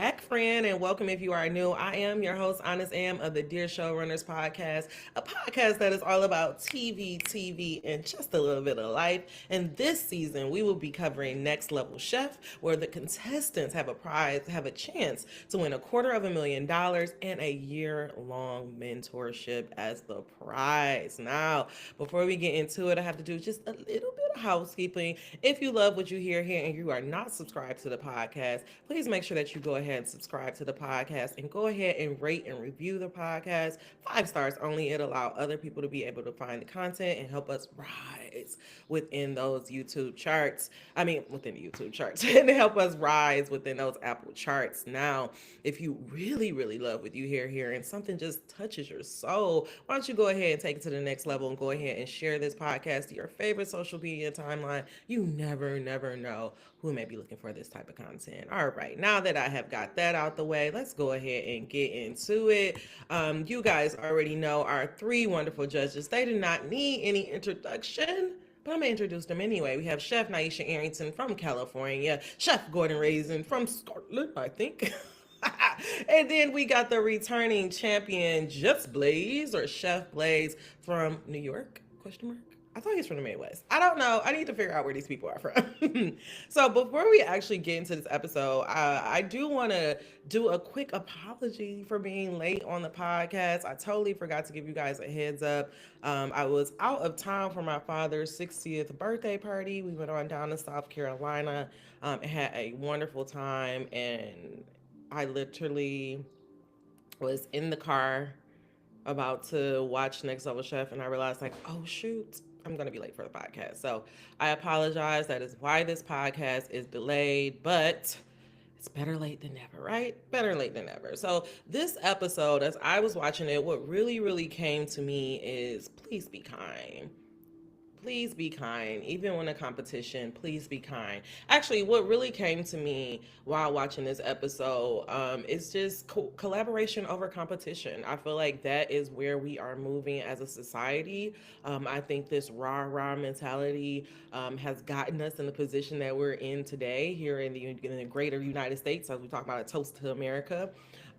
Friend, and welcome if you are new. I am your host, Honest Am of the Dear Showrunners podcast, a podcast that is all about TV, and just a little bit of life. And this season, we will be covering Next Level Chef, where the contestants have a prize, have a chance to win $250,000 and a year-long mentorship as the prize. Now, before we get into it, I have to do just a little bit of housekeeping. If you love what you hear here and you are not subscribed to the podcast, please make sure that you go ahead and subscribe to the podcast and go ahead and rate and review the podcast. 5 stars only. It allow other people to be able to find the content and help us rise within those YouTube charts. Within the YouTube charts and help us rise within those Apple charts. Now, if you really love what you hear here and something just touches your soul, why don't you go ahead and take it to the next level and go ahead and share this podcast to your favorite social media timeline. You never know who may be looking for this type of content. All right, now that I have got that out the way, let's go ahead and get into it. You guys already know our three wonderful judges. They do not need any introduction, but I'm gonna introduce them anyway. We have Chef Naisha Arrington from California, Chef Gordon Raisin from Scotland, I think. And then we got the returning champion, Chef Blaze or Chef Blaze from New York? Question mark. I thought he's from the Midwest. I don't know. I need to figure out where these people are from. So before we actually get into this episode, I do want to do a quick apology for being late on the podcast. I totally forgot to give you guys a heads up. I was out of town for my father's 60th birthday party. We went on down to South Carolina and had a wonderful time. And I literally was in the car about to watch Next Level Chef, and I realized, like, oh shoot, I'm gonna be late for the podcast. So I apologize. That is why this podcast is delayed, but it's better late than never, right? Better late than never. So this episode, as I was watching it, what really came to me is please be kind. Please be kind. Even when a competition, please be kind. Actually, what really came to me while watching this episode is just collaboration over competition. I feel like that is where we are moving as a society. I think this rah mentality has gotten us in the position that we're in today here in the greater United States, as we talk about a toast to America.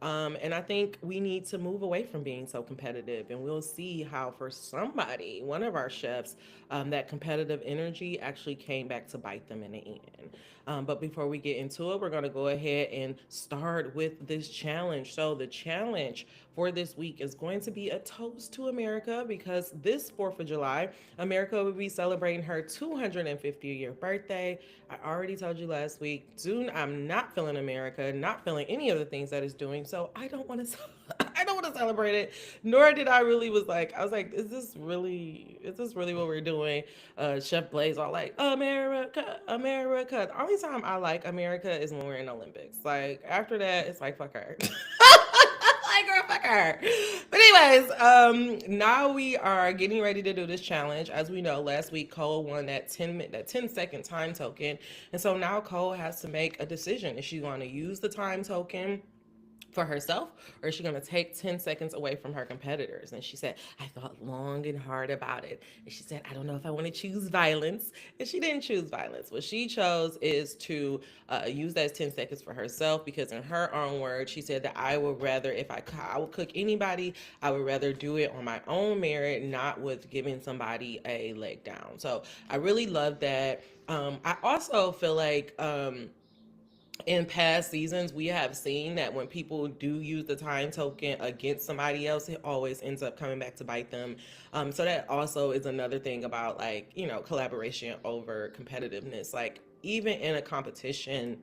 And I think we need to move away from being so competitive. And we'll see how, for somebody, one of our chefs, that competitive energy actually came back to bite them in the end. But before we get into it, we're going to go ahead and start with this challenge. So, the challenge for this week is going to be a toast to America, because this 4th of July, America will be celebrating her 250-year birthday. I already told you last week, soon I'm not feeling America, not feeling any of the things that it's doing. So I don't want to I don't want to celebrate it. Nor did I really I was like, is this really what we're doing? Chef Blaze all like, America. The only time I like America is when we're in Olympics. Like after that, it's like fuck her. Like girl, fuck her. But anyways, now we are getting ready to do this challenge. As we know, last week Cole won that 10-second time token, and so now Cole has to make a decision. Is she going to use the time token for herself, or is she going to take 10 seconds away from her competitors? And she said, I thought long and hard about it. And she said, I don't know if I want to choose violence. And she didn't choose violence. What she chose is to use that 10 seconds for herself, because in her own words, she said that I would rather, if I would cook anybody, I would rather do it on my own merit, not with giving somebody a leg down. So I really love that. I also feel like, in past seasons, we have seen that when people do use the time token against somebody else, it always ends up coming back to bite them. So that also is another thing about, like, collaboration over competitiveness. Like, even in a competition,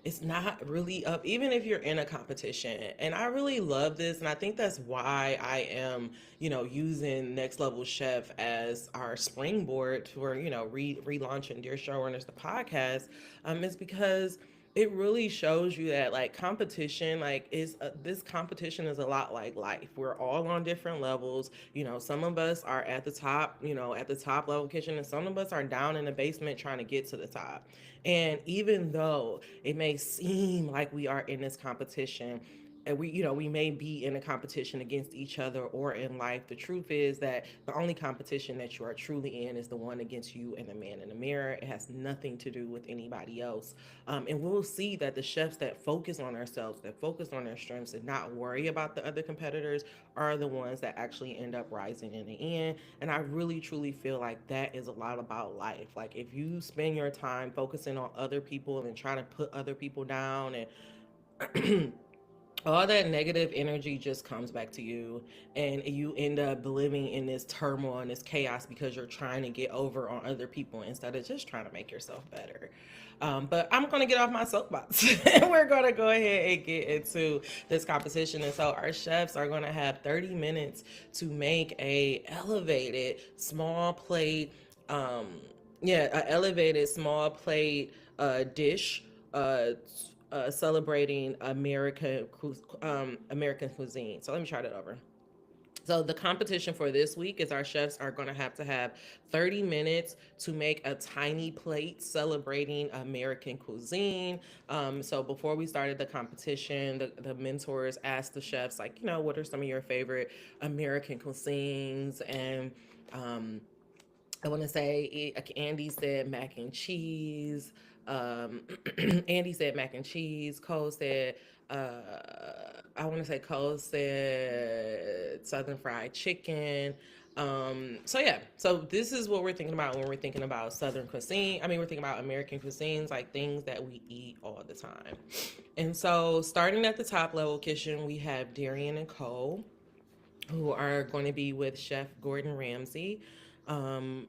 it's not really up, even if you're in a competition. And I really love this. And I think that's why I am, using Next Level Chef as our springboard for, relaunching Dear Showrunners, the podcast, is because it really shows you that, like, competition, like, this competition is a lot like life. We're all on different levels. Some of us are at the top, at the top level kitchen, and some of us are down in the basement trying to get to the top. And even though it may seem like we are in this competition, and we may be in a competition against each other or in life. The truth is that the only competition that you are truly in is the one against you and the man in the mirror. It has nothing to do with anybody else. And we'll see that the chefs that focus on ourselves, that focus on their strengths and not worry about the other competitors, are the ones that actually end up rising in the end. And I really truly feel like that is a lot about life. Like if you spend your time focusing on other people and trying to put other people down, and all that negative energy just comes back to you, and you end up living in this turmoil and this chaos because you're trying to get over on other people instead of just trying to make yourself better. But I'm going to get off my soapbox and we're going to go ahead and get into this competition. And so our chefs are going to have 30 minutes to make a elevated small plate, a elevated small plate dish, uh, celebrating American cuisine. So let me try that over. So the competition for this week is our chefs are going to have 30 minutes to make a tiny plate celebrating American cuisine. So before we started the competition, the mentors asked the chefs, like, what are some of your favorite American cuisines? And I want to say Andy said mac and cheese. Um, Andy said mac and cheese. Cole said, I want to say Cole said Southern fried chicken. So yeah, so this is what we're thinking about when we're thinking about Southern cuisine. I mean, we're thinking about American cuisines, like things that we eat all the time. And so starting at the top level kitchen, we have Darian and Cole, who are going to be with Chef Gordon Ramsay. Um,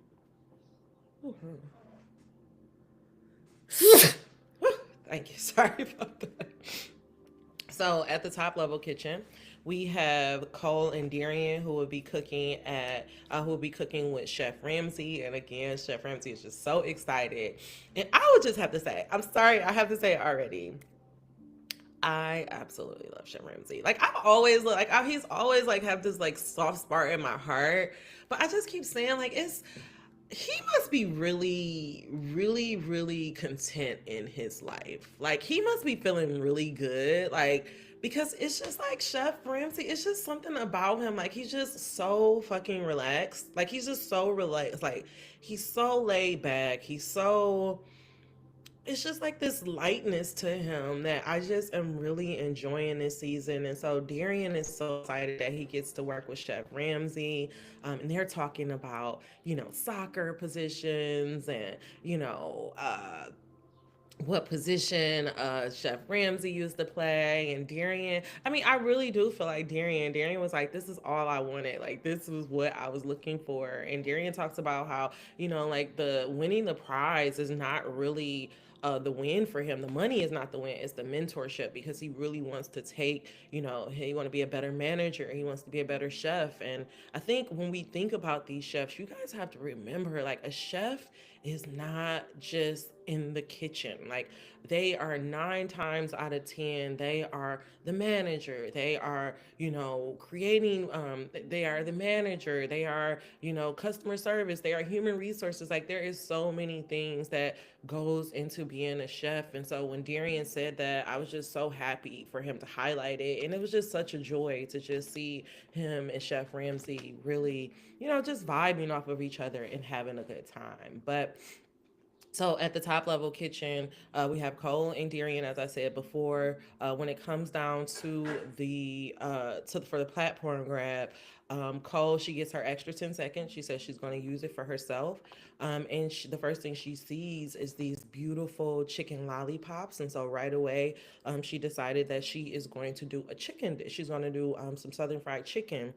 Thank you. Sorry about that. So at the top level kitchen, we have Cole and Darian who will be cooking with Chef Ramsay. And again, Chef Ramsay is just so excited. And I would just have to say, I'm sorry, I have to say it already. I absolutely love Chef Ramsay. Like he's always like have this like soft spot in my heart. But I just keep saying like he must be really, really, really content in his life. Like he must be feeling really good. Like because it's just like Chef Ramsay, it's just something about him. Like he's just so fucking relaxed. Like he's just so relaxed. Like he's so laid back. It's just like this lightness to him that I just am really enjoying this season. And so Darian is so excited that he gets to work with Chef Ramsay. And they're talking about, soccer positions and, what position Chef Ramsay used to play. And Darian, I mean, I really do feel like Darian was like, this is all I wanted. Like, this was what I was looking for. And Darian talks about how, like the winning the prize is not really the win for him. The money is not the win, it's the mentorship, because he really wants to take, he want to be a better manager, he wants to be a better chef. And I think when we think about these chefs, you guys have to remember, like, a chef is not just in the kitchen. Like, they are 9 times out of 10, they are the manager, they are, creating, they are the manager, they are, customer service, they are human resources. Like, there is so many things that goes into being a chef. And so when Darian said that, I was just so happy for him to highlight it. And it was just such a joy to just see him and Chef Ramsay really, just vibing off of each other and having a good time. But so at the top level kitchen, we have Cole and Darian, as I said before. When it comes down to for the platform grab, Cole, she gets her extra 10 seconds. She says she's going to use it for herself. And the first thing she sees is these beautiful chicken lollipops. And so right away, she decided that she is going to do a chicken dish. She's going to do some Southern fried chicken.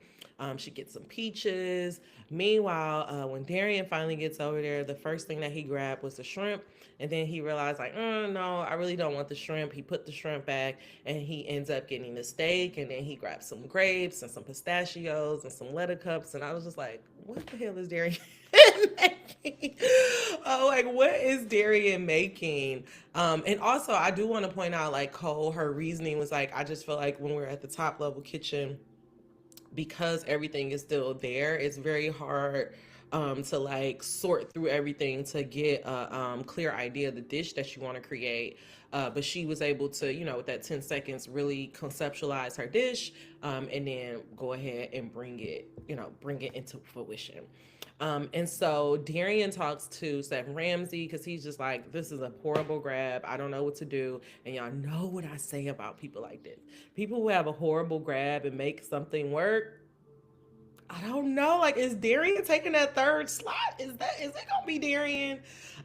She gets some peaches. Meanwhile, when Darian finally gets over there, the first thing that he grabbed was the shrimp. And then he realized, like, oh, no, I really don't want the shrimp. He put the shrimp back and he ends up getting the steak. And then he grabs some grapes and some pistachios and some Lettercups. And I was just like, what the hell is Darian making? Oh, like, what is Darian making? And also, I do want to point out, like, Cole, her reasoning was like, I just feel like when we're at the top level kitchen, because everything is still there, it's very hard to like sort through everything to get a clear idea of the dish that you want to create. But she was able to, with that 10 seconds, really conceptualize her dish, and then go ahead and bring it into fruition. And so Darian talks to Seth Ramsey because he's just like, this is a horrible grab. I don't know what to do. And y'all know what I say about people like this. People who have a horrible grab and make something work, I don't know. Like, is Darian taking that third slot? Is it gonna be Darian?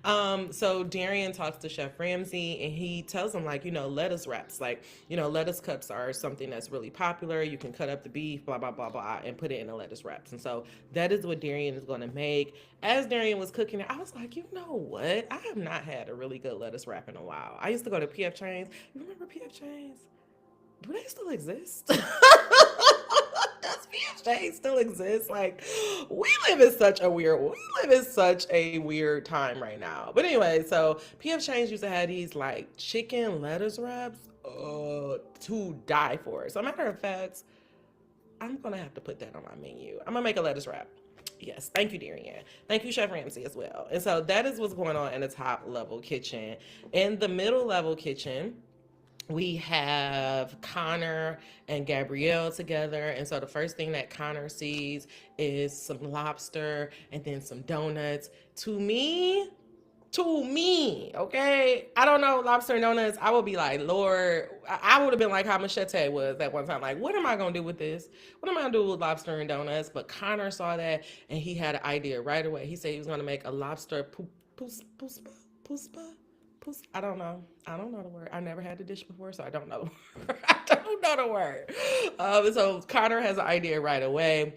So Darian talks to Chef Ramsay and he tells him, like, lettuce wraps, like, lettuce cups are something that's really popular. You can cut up the beef, blah blah blah blah, and put it in the lettuce wraps. And so that is what Darian is gonna make. As Darian was cooking it, I was like, you know what? I have not had a really good lettuce wrap in a while. I used to go to PF Chang's. You remember PF Chang's? Do they still exist? Does PFJ still exist? Like, we live in such a weird time right now. But anyway, so PF Chang's used to have these like chicken lettuce wraps, to die for. So, matter of fact, I'm gonna have to put that on my menu. I'm gonna make a lettuce wrap. Yes, thank you, Darian. Thank you, Chef Ramsay, as well. And so that is what's going on in the top level kitchen. In the middle level kitchen, we have Connor and Gabrielle together. And so the first thing that Connor sees is some lobster and then some donuts. To me, okay? I don't know, lobster and donuts. I would be like, Lord, I would have been like how Machete was at one time. Like, what am I going to do with this? What am I going to do with lobster and donuts? But Connor saw that and he had an idea right away. He said he was going to make a lobster puspa. I don't know. I don't know the word. I never had the dish before, so I don't know. I don't know the word. So Connor has an idea right away.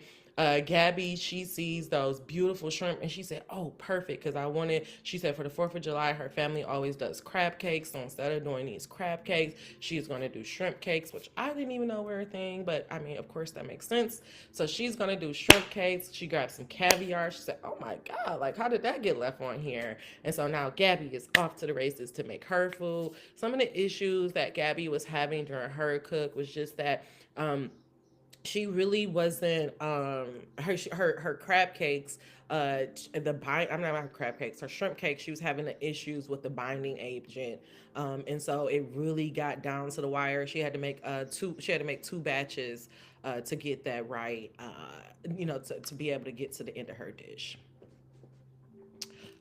Gabby, she sees those beautiful shrimp and she said, oh, perfect. Because she said for the 4th of July, her family always does crab cakes. So instead of doing these crab cakes, she's going to do shrimp cakes, which I didn't even know were a thing. But I mean, of course, that makes sense. So she's going to do shrimp cakes. She grabbed some caviar. She said, oh my God, like how did that get left on here? And so now Gabby is off to the races to make her food. Some of the issues that Gabby was having during her cook was just that, she really wasn't her crab cakes, I'm not her crab cakes, her shrimp cakes, she was having the issues with the binding agent, and so it really got down to the wire. She had to make two batches to get that right, to be able to get to the end of her dish.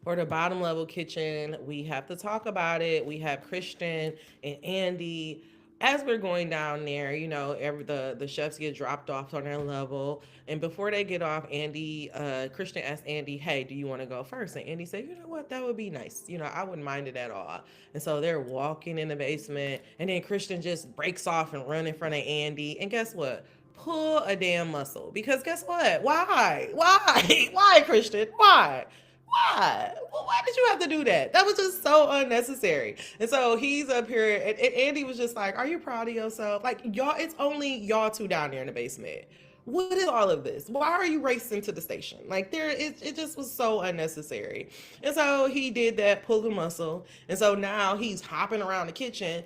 For the bottom level kitchen, we have to talk about it. We have Christian and Andy. As we're going down there, the chefs get dropped off on their level, and before they get off, Christian asked Andy, "Hey, do you want to go first?" And Andy said, "You know what? That would be nice. I wouldn't mind it at all." And so they're walking in the basement, and then Christian just breaks off and run in front of Andy. And guess what? Pull a damn muscle, because guess what? Why? Why, Christian? Why? Why? Well, why did you have to do that? That was just so unnecessary. And so he's up here, and Andy was just like, "Are you proud of yourself? Like, y'all, it's only y'all two down there in the basement. What is all of this? Why are you racing to the station? Like, it just was so unnecessary." And so he did that, pulled a muscle. And so now he's hopping around the kitchen,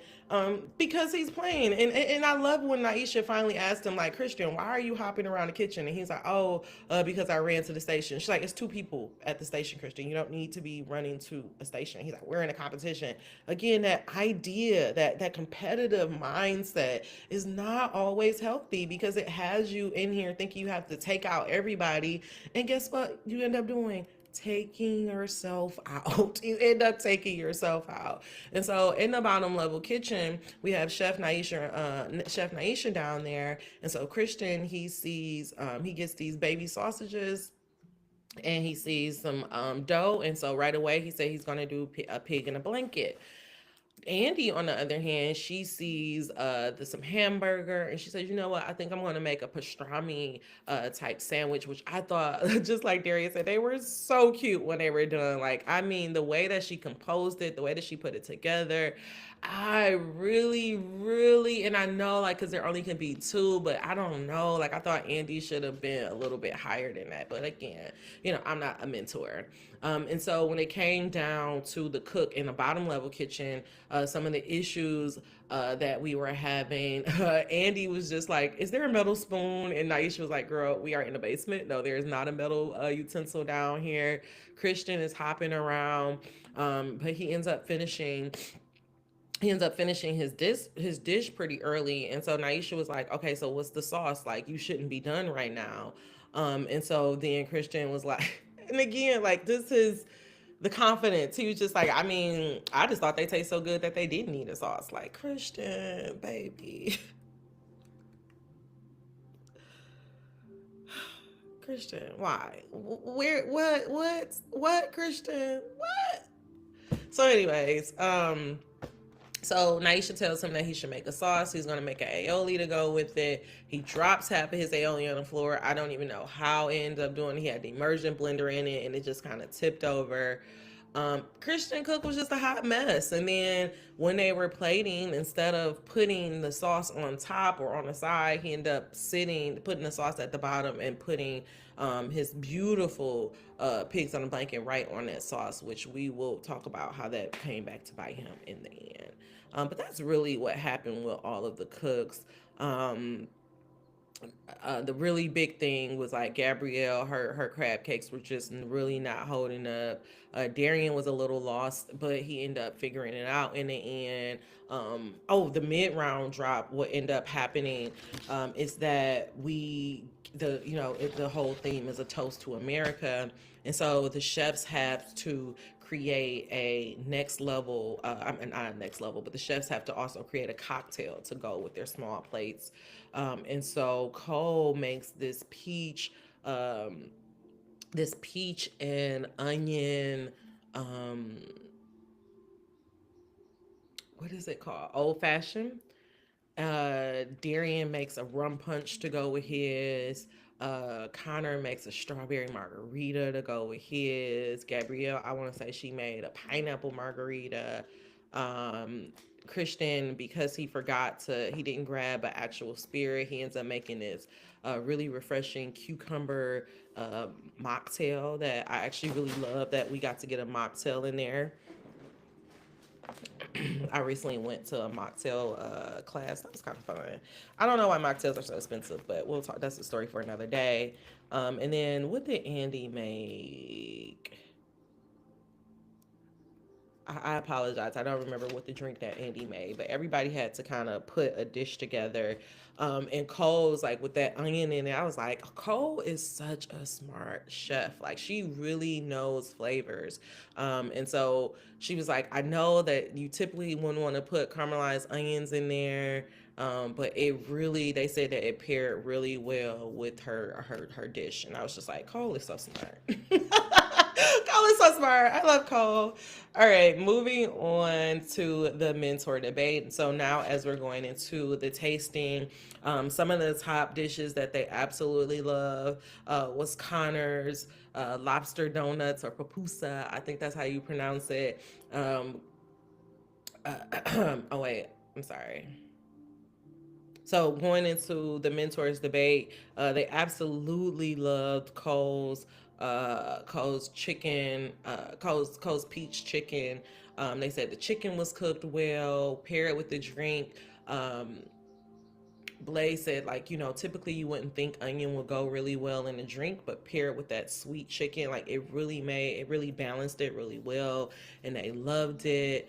because he's playing. And I love when Naisha finally asked him, like, "Christian, why are you hopping around the kitchen?" And he's like, "Oh, because I ran to the station." She's like, "It's two people at the station, Christian. You don't need to be running to a station." He's like, "We're in a competition." Again, that idea, that competitive mindset is not always healthy, because it has you in here thinking you have to take out everybody. And guess what you end up doing? Taking yourself out. You end up taking yourself out. And so in the bottom level kitchen, we have Chef Naisha down there. And so Christian, he gets these baby sausages and he sees some dough. And so right away he said he's going to do a pig in a blanket. Andy, on the other hand, she sees some hamburger, and she says, "You know what? I think I'm going to make a pastrami type sandwich," which I thought, just like Darius said, they were so cute when they were done. Like, I mean, the way that she composed it, the way that she put it together, I really, really see, and I know like because there only can be two, but I don't know. Like I thought Andy should have been a little bit higher than that. But again, I'm not a mentor. And so when it came down to the cook in the bottom level kitchen, some of the issues that we were having, Andy was just like, "Is there a metal spoon?" And Naisha was like, "Girl, we are in the basement. No, there is not a metal utensil down here." Christian is hopping around, but he ends up finishing his dish pretty early. And so Naisha was like, "Okay, so what's the sauce? Like, you shouldn't be done right now." And so then Christian was like, and again, like, this is the confidence. He was just like, "I mean, I just thought they taste so good that they didn't need a sauce." Like, Christian, baby. Christian, why? Where, what, Christian? What? So, anyways, so Naisha tells him that he should make a sauce. He's gonna make an aioli to go with it. He drops half of his aioli on the floor. I don't even know how it ended up doing. He had the immersion blender in it, and it just kind of tipped over. Christian Cook was just a hot mess. And then when they were plating, instead of putting the sauce on top or on the side, he ended up putting the sauce at the bottom and putting his beautiful pigs on a blanket right on that sauce, which we will talk about how that came back to bite him in the end. But that's really what happened with all of the cooks. Um, the really big thing was like Gabrielle, her crab cakes were just really not holding up. Darian was a little lost, but he ended up figuring it out in the end. The mid round drop. What ended up happening is that the whole theme is a toast to America, and so the chefs have to create a next level. I mean, not a next level, but the chefs have to also create a cocktail to go with their small plates. And so Cole makes um, this peach and onion, um, what is it called? Old fashioned. Darian makes a rum punch to go with his. Connor makes a strawberry margarita to go with his. Gabrielle, I want to say she made a pineapple margarita. Um, Christian, because he didn't grab an actual spirit, he ends up making this really refreshing cucumber mocktail that I actually really love that we got to get a mocktail in there. I recently went to a mocktail class. That was kind of fun. I don't know why mocktails are so expensive, but we'll talk. That's a story for another day. And then what did Andy make? I apologize. I don't remember what the drink that Andy made, but everybody had to kind of put a dish together. And Cole's like with that onion in it. I was like, Cole is such a smart chef. Like she really knows flavors. And so she was like, I know that you typically wouldn't want to put caramelized onions in there. But they said that it paired really well with her dish. And I was just like, Cole is so smart. Cole is so smart. I love Cole. All right, moving on to the mentor debate. So now, as we're going into the tasting, some of the top dishes that they absolutely love was Connor's lobster donuts or pupusa. I think that's how you pronounce it. Um, oh wait, I'm sorry. So going into the mentors debate, they absolutely loved Cole's chicken, Cole's peach chicken. They said the chicken was cooked well, pair it with the drink. Um, Blaze said, like, typically you wouldn't think onion would go really well in a drink, but pair it with that sweet chicken, like it really balanced it really well, and they loved it.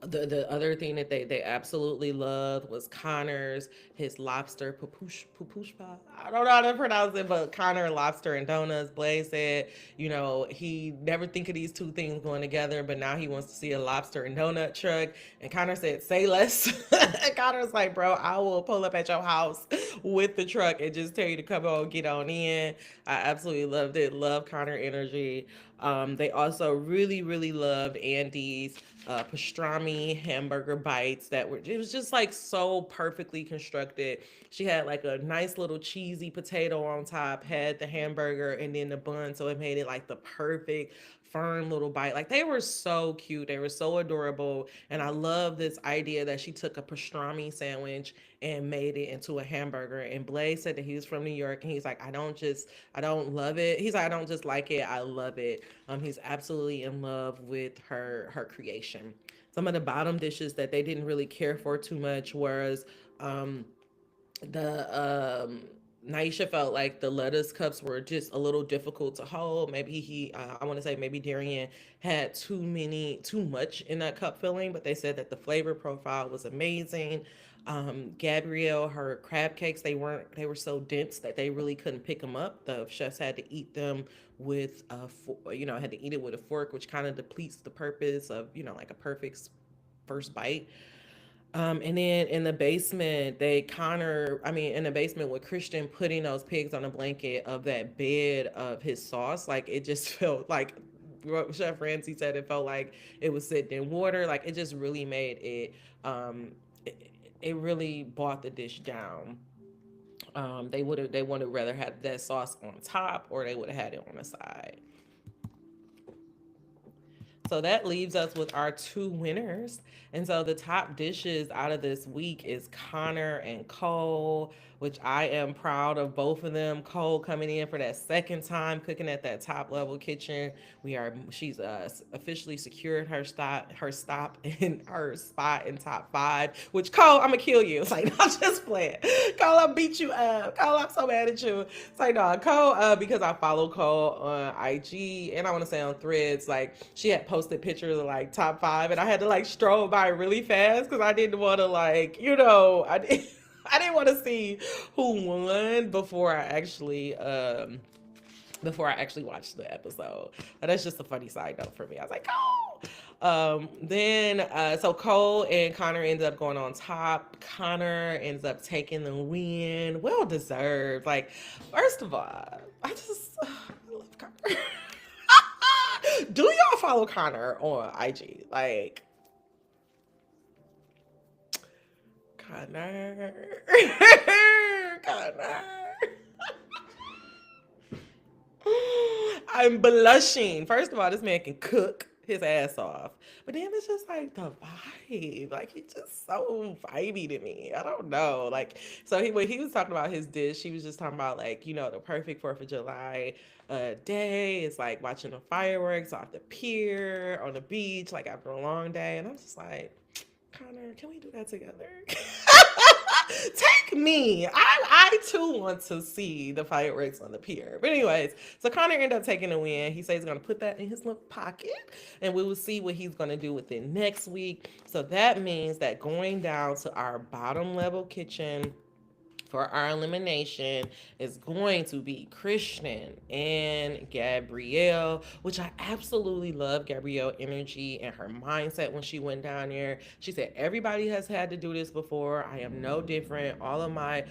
The other thing that they absolutely loved was Connor's his lobster pupushpa. I don't know how to pronounce it, but Connor lobster and donuts. Blaze said, he never think of these two things going together, but now he wants to see a lobster and donut truck. And Connor said, "Say less." And Connor's like, "Bro, I will pull up at your house with the truck and just tell you to come on, get on in." I absolutely loved it. Love Connor energy. They also really, really loved Andy's pastrami hamburger bites it was just like so perfectly constructed. She had like a nice little cheesy potato on top, had the hamburger and then the bun, so it made it like the perfect firm little bite. Like they were so cute. They were so adorable. And I love this idea that she took a pastrami sandwich and made it into a hamburger. And Blaze said that he was from New York and he's like, I don't love it. He's like, I don't just like it, I love it. He's absolutely in love with her creation. Some of the bottom dishes that they didn't really care for too much was um the Naisha felt like the lettuce cups were just a little difficult to hold. Maybe I want to say maybe Darian had too much in that cup filling, but they said that the flavor profile was amazing. Gabrielle, her crab cakes, they were so dense that they really couldn't pick them up. The chefs had to eat them with had to eat it with a fork, which kind of depletes the purpose of, like a perfect first bite. And then in the basement, in the basement with Christian putting those pigs on a blanket of that bed of his sauce, like it just felt like Chef Ramsay said it felt like it was sitting in water. Like it just really made it, it really brought the dish down. They would have rather had that sauce on top or they would have had it on the side. So that leaves us with our two winners. And so the top dishes out of this week is Connor and Cole, which I am proud of both of them. Cole coming in for that second time cooking at that top level kitchen. She's officially secured her stop in her spot in top five. Which Cole, I'm gonna kill you. It's like, not just playing. Cole, I'll beat you up. Cole, I'm so mad at you. It's like, no, Cole, because I follow Cole on IG and I want to say on Threads, like she had posted pictures of like top five, and I had to like stroll by really fast because I didn't want to I didn't want to see who won before I actually watched the episode. But that's just a funny side note for me. I was like, oh. So Cole and Connor ended up going on top. Connor ends up taking the win. Well deserved. Like, first of all, I love Connor. Do y'all follow Connor on IG? Like, Connor. Connor. I'm blushing. First of all, this man can cook his ass off. But then it's just like the vibe. Like he's just so vibey to me. I don't know. Like, so when he was talking about his dish, he was just talking about like, the perfect 4th of July day. It's like watching the fireworks off the pier on the beach, like after a long day. And I'm just like, Connor, can we do that together? Take me. I too want to see the fireworks on the pier. But anyways, so Connor ended up taking a win. He says he's going to put that in his little pocket and we will see what he's going to do with it next week. So that means that going down to our bottom level kitchen for our elimination is going to be Christian and Gabrielle, which I absolutely love Gabrielle energy and her mindset when she went down there. She said, everybody has had to do this before. I am no different. All of my,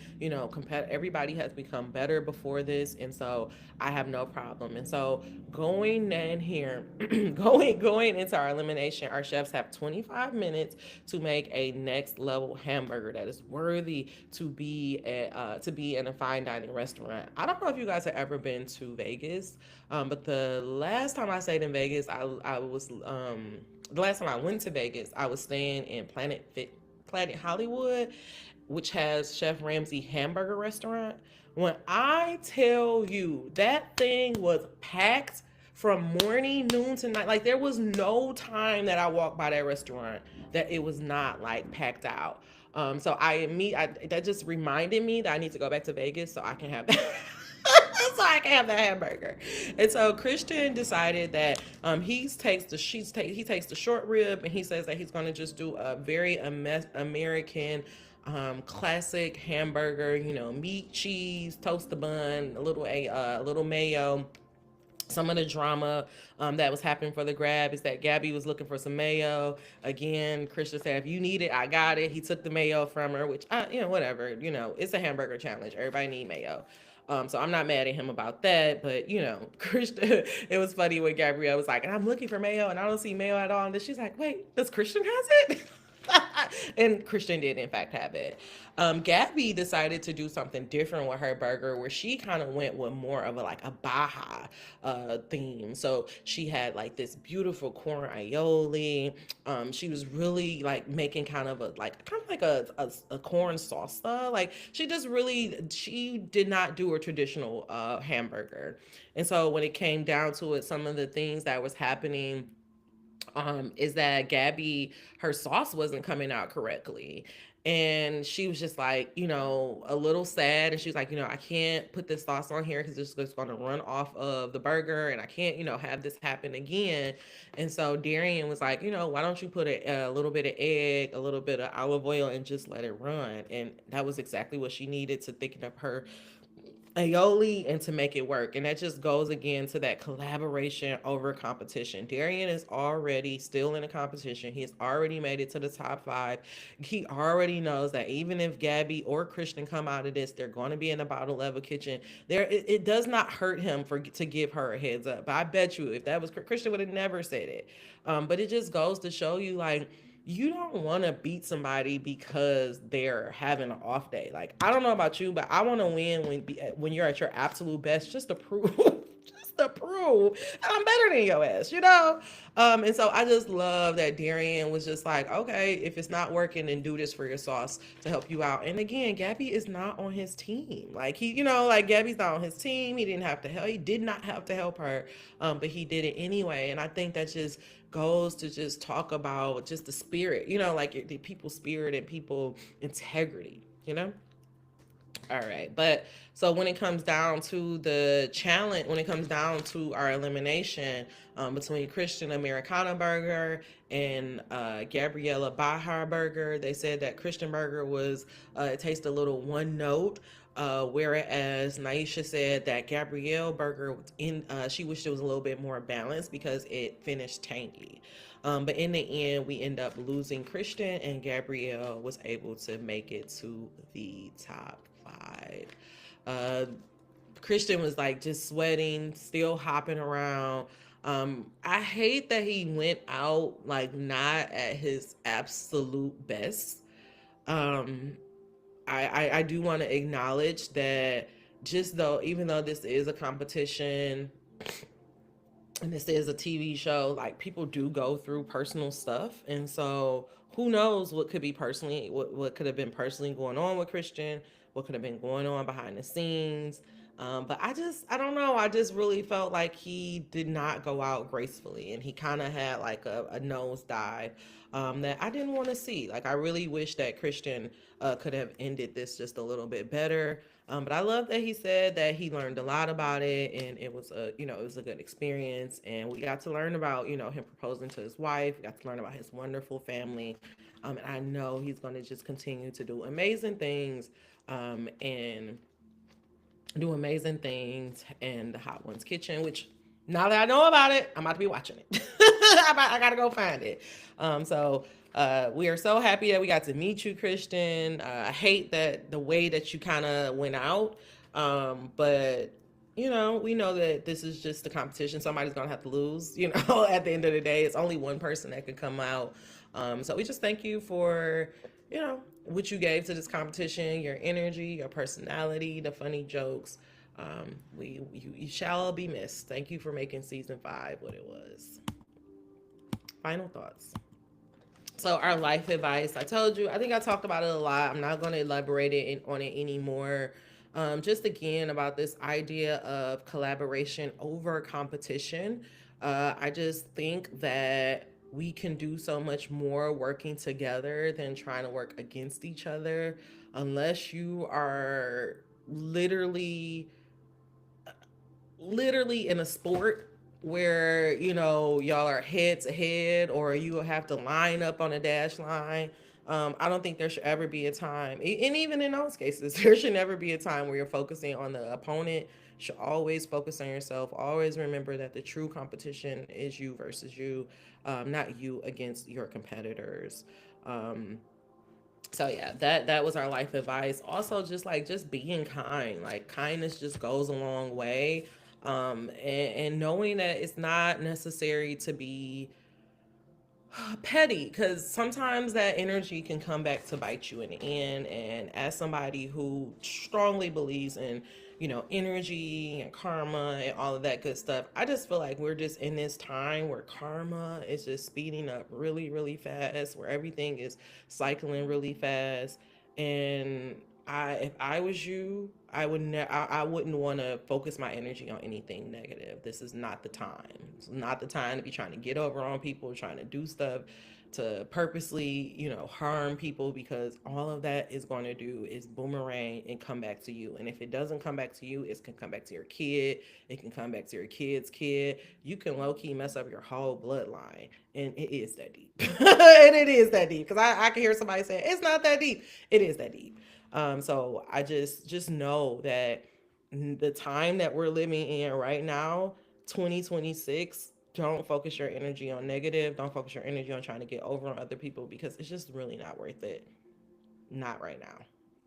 everybody has become better before this. And so I have no problem. And so going in here, going into our elimination, our chefs have 25 minutes to make a next level hamburger that is worthy to be in a fine dining restaurant. I don't know if you guys have ever been to Vegas, but the last time I stayed in Vegas, the last time I went to Vegas, I was staying in Planet Hollywood, which has Chef Ramsay hamburger restaurant. When I tell you that thing was packed from morning, noon to night, like there was no time that I walked by that restaurant that it was not like packed out. So that just reminded me that I need to go back to Vegas so I can have that. So I can have that hamburger. And so Christian decided that he takes the short rib and he says that he's going to just do a very American classic hamburger, meat, cheese, toast the bun, a little mayo. Some of the drama that was happening for the grab is that Gabby was looking for some mayo. Again, Christian said, if you need it, I got it. He took the mayo from her, which, whatever. It's a hamburger challenge. Everybody need mayo. So I'm not mad at him about that. But, Christian, it was funny when Gabrielle was like, I'm looking for mayo and I don't see mayo at all. And then she's like, wait, does Christian has it? And Christian did, in fact, have it. Gabby decided to do something different with her burger, where she kind of went with more of a like a Baja theme. So she had like this beautiful corn aioli. She was really like making kind of like a corn salsa. Like she did not do a traditional hamburger. And so when it came down to it, some of the things that was happening is that Gabby, her sauce wasn't coming out correctly. And she was just like, a little sad. And she was like, I can't put this sauce on here because it's just going to run off of the burger. And I can't, have this happen again. And so Darian was like, why don't you put a little bit of egg, a little bit of olive oil, and just let it run. And that was exactly what she needed to thicken up her aioli and to make it work. And that just goes again to that collaboration over competition. Darian is already still in a competition. He's already made it to the top 5. He already knows that even if Gabby or Christian come out of this, they're going to be in the bottom level kitchen. It does not hurt him to give her a heads up. But I bet you if that was Christian would have never said it. But it just goes to show you, like, you don't want to beat somebody because they're having an off day. Like, I don't know about you, but I want to win when you're at your absolute best, just to prove just to prove that I'm better than your ass. And so I just love that Darian was just like, okay, if it's not working, then do this for your sauce to help you out. And again, Gabby is not on his team. Like, like Gabby's not on his team. He did not have to help her, but he did it anyway. And I think that just goes to just talk about just the spirit, like the people spirit and people integrity. All right. But so when it comes down to the challenge, when it comes down to our elimination between Christian Americana Burger and Gabriella Bahar Burger, they said that Christian Burger was, it tastes a little one note. Whereas Naisha said that Gabrielle Burger she wished it was a little bit more balanced because it finished tangy. But in the end, we end up losing Christian, and Gabrielle was able to make it to the top 5. Uh, Christian was like just sweating, still hopping around. I hate that he went out like not at his absolute best. Um, I do want to acknowledge that even though this is a competition and this is a TV show, like people do go through personal stuff. And so who knows what what could have been personally going on with Christian, what could have been going on behind the scenes. But I don't know. I just really felt like he did not go out gracefully, and he kind of had like a nosedive that I didn't want to see. Like, I really wish that Christian could have ended this just a little bit better. But I love that he said that he learned a lot about it, and it was a good experience, and we got to learn about him proposing to his wife. We got to learn about his wonderful family, and I know he's going to just continue to do amazing things, and do amazing things in the Hot Ones kitchen, which now that I know about it, I'm about to be watching it. I gotta go find it. We are so happy that we got to meet you, Christian. I hate that the way that you kind of went out, but we know that this is just a competition. Somebody's gonna have to lose. At the end of the day, it's only one person that could come out. So we just thank you for what you gave to this competition, your energy, your personality, the funny jokes. You shall be missed. Thank you for making season 5 what it was. Final thoughts. So our life advice, I told you, I think I talked about it a lot. I'm not going to elaborate on it anymore. Just again about this idea of collaboration over competition. I just think that we can do so much more working together than trying to work against each other, unless you are literally in a sport where y'all are head to head, or you have to line up on a dash line. I don't think there should ever be a time, and even in those cases, there should never be a time where you're focusing on the opponent. You should always focus on yourself. Always remember that the true competition is you versus you, not you against your competitors. So yeah, that was our life advice. Also, just being kind. Like, kindness just goes a long way. And knowing that it's not necessary to be petty, because sometimes that energy can come back to bite you in the end. And as somebody who strongly believes in, energy and karma and all of that good stuff, I just feel like we're just in this time where karma is just speeding up really, really fast, where everything is cycling really fast. And if I was you, I wouldn't want to focus my energy on anything negative. This is not the time. It's not the time to be trying to get over on people, trying to do stuff to purposely, harm people, because all of that is going to do is boomerang and come back to you. And if it doesn't come back to you, it can come back to your kid. It can come back to your kid's kid. You can low key mess up your whole bloodline. And it is that deep. And it is that deep. Because I can hear somebody say, it's not that deep. It is that deep. So I just know that the time that we're living in right now, 2026, don't focus your energy on negative. Don't focus your energy on trying to get over on other people, because it's just really not worth it. Not right now.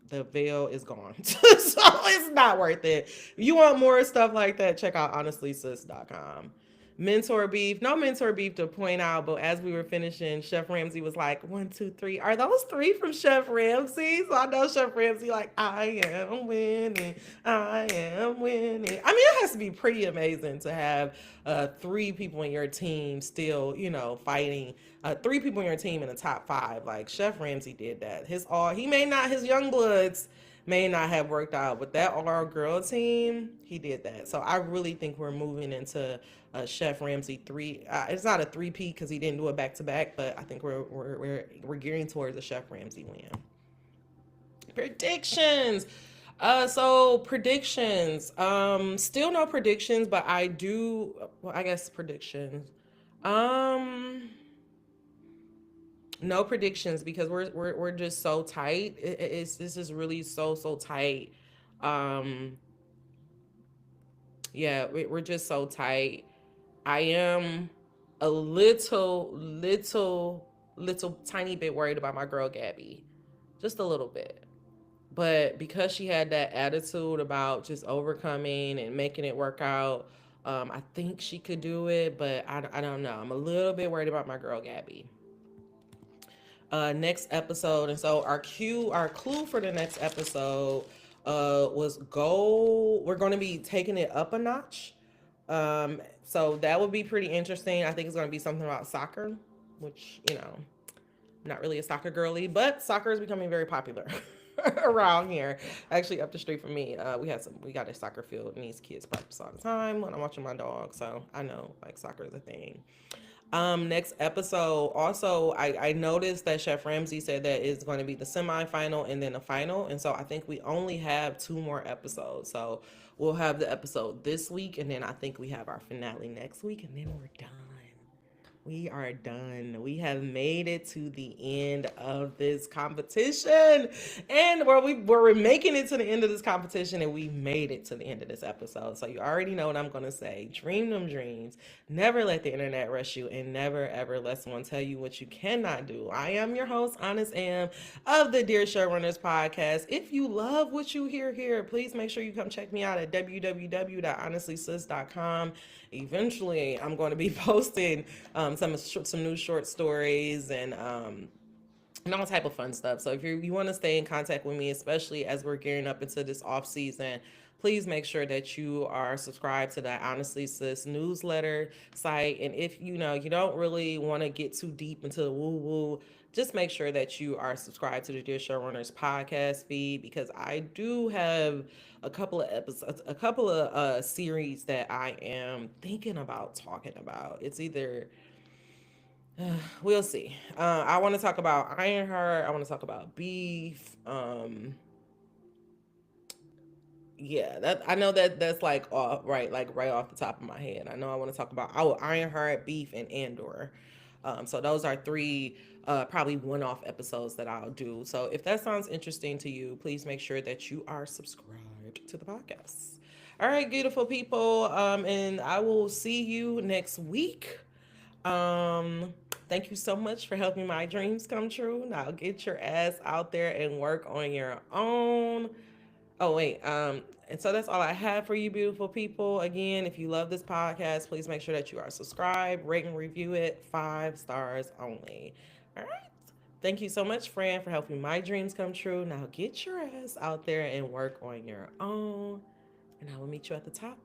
The veil is gone. So it's not worth it. If you want more stuff like that, check out honestlysis.com. Mentor beef, no mentor beef to point out, but as we were finishing, Chef Ramsay was like, 1, 2, 3. Are those 3 from Chef Ramsay? So I know Chef Ramsay, like, I am winning. I am winning. I mean, it has to be pretty amazing to have 3 people in your team still, fighting. 3 people in your team in the top 5. Like, Chef Ramsay did that. His young bloods may not have worked out, but that all girl team, he did that. So I really think we're moving into Chef Ramsay 3. It's not a 3-peat because he didn't do it back to back, but I think we're gearing towards a Chef Ramsay win. Predictions. So predictions. Still no predictions, but I do. Well, I guess predictions. No predictions, because we're just so tight. This is really so tight. Um, yeah, we're just so tight. I am a little tiny bit worried about my girl Gabby, just a little bit. But because she had that attitude about just overcoming and making it work out, I think she could do it. But I don't know. I'm a little bit worried about my girl Gabby. Next episode. And so our clue for the next episode was we're going to be taking it up a notch. So that would be pretty interesting. I think it's going to be something about soccer, which, not really a soccer girly, but soccer is becoming very popular around here. Actually, up the street from me, we got a soccer field, and these kids practice all the time when I'm watching my dog. So I know, like, soccer is a thing. Next episode, also, I noticed that Chef Ramsay said that it's going to be the semifinal and then the final. And so I think we only have 2 more episodes. So we'll have the episode this week, and then I think we have our finale next week, and then we're done. We are done. We have made it to the end of this competition. And we're making it to the end of this competition, and we made it to the end of this episode. So you already know what I'm going to say. Dream them dreams. Never let the internet rush you, and never, ever let someone tell you what you cannot do. I am your host, Honest Am, of the Dear Showrunners podcast. If you love what you hear here, please make sure you come check me out at www.honestlysis.com. Eventually, I'm going to be posting some new short stories and all type of fun stuff. So if you want to stay in contact with me, especially as we're gearing up into this off season, please make sure that you are subscribed to the Honestly Sis newsletter site. And if you don't really want to get too deep into the woo woo, just make sure that you are subscribed to the Dear Showrunners podcast feed, because I do have a couple of episodes, a couple of series that I am thinking about talking about. It's either we'll see. I want to talk about Ironheart. I want to talk about beef. Yeah, that I know that's like right off the top of my head. I know I want to talk about Ironheart, beef, and Andor. So those are 3 probably one-off episodes that I'll do. So if that sounds interesting to you, please make sure that you are subscribed to the podcast. All right, beautiful people. And I will see you next week. Thank you so much for helping my dreams come true. Now get your ass out there and work on your own. Oh, wait. And so that's all I have for you, beautiful people. Again, if you love this podcast, please make sure that you are subscribed, rate and review it, 5 stars only. All right. Thank you so much, Fran, for helping my dreams come true. Now get your ass out there and work on your own. And I will meet you at the top.